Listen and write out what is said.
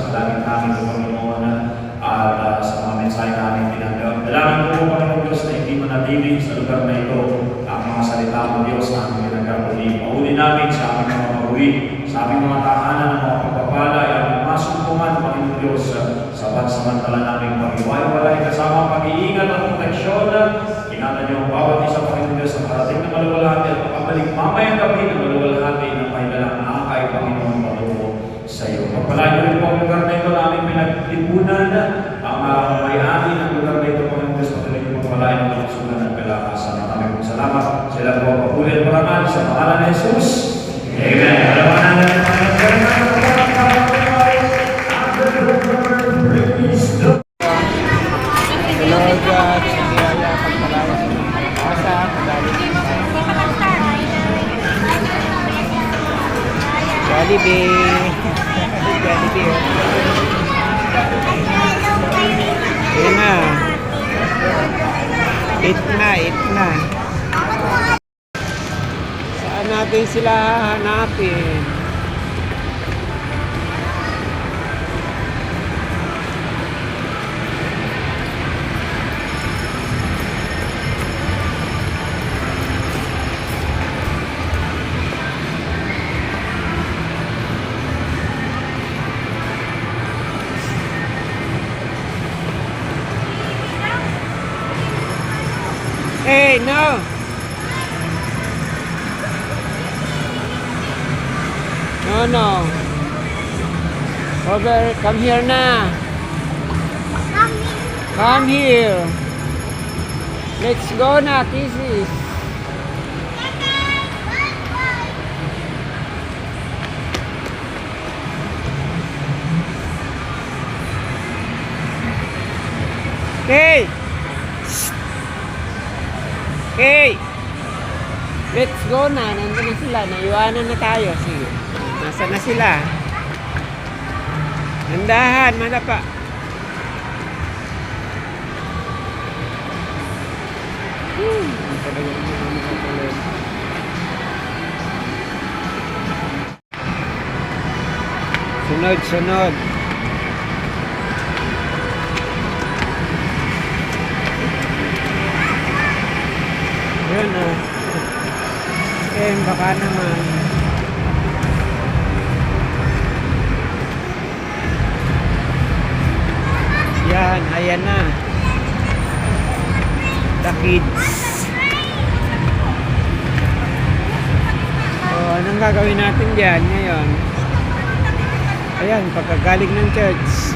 sa langit namin ng Panginoon at sa mga mensahe namin pinagdaan. Dalangin ko po Panginoon Diyos na hindi manatili sa lugar na ito ang mga salita mo Diyos na aming pinagkakuli. Mauli namin sa aming mga mag-uwi, sa aming mga tahanan ng mga pagpapala ay aming masumpungan Panginoon Diyos sa pansamantala namin pag-iwalay kasama pag-iingat at proteksyon. Ingatan niyo ang bawat isa Panginoon Diyos sa parating na maluwalhati at makabalik mamayang gabi na maluwalhati ng kailangang nakakay Panginoon patungo sa iyo. Pagpalain niyo rin po ang lugar na ito na aming pinagtipunan, ang may-ari ng lugar na ito Panginoon Diyos, patuloy niyo pagpalain ng kalusugan at kalakasan. Maraming po salamat. Sila po ang papuli at parangal sa pangalan ni Jesus. Amen. Alaman natin ang Jollibee. Jollibee. Yan na. Eat na. Saan natin sila hahanapin? Hey, no! No. Over, come here na. Come here. Let's go na, kisses. Hey! Hey! Let's go na. Nandun na sila. Naiwanan na tayo. Sige. Nasaan na sila? Nandahan. Madapa. Sunod. Yun o. Baka naman. Yan, ayan na. The kids. Anong gagawin natin dyan ngayon? Ayan, pagkagaling ng church.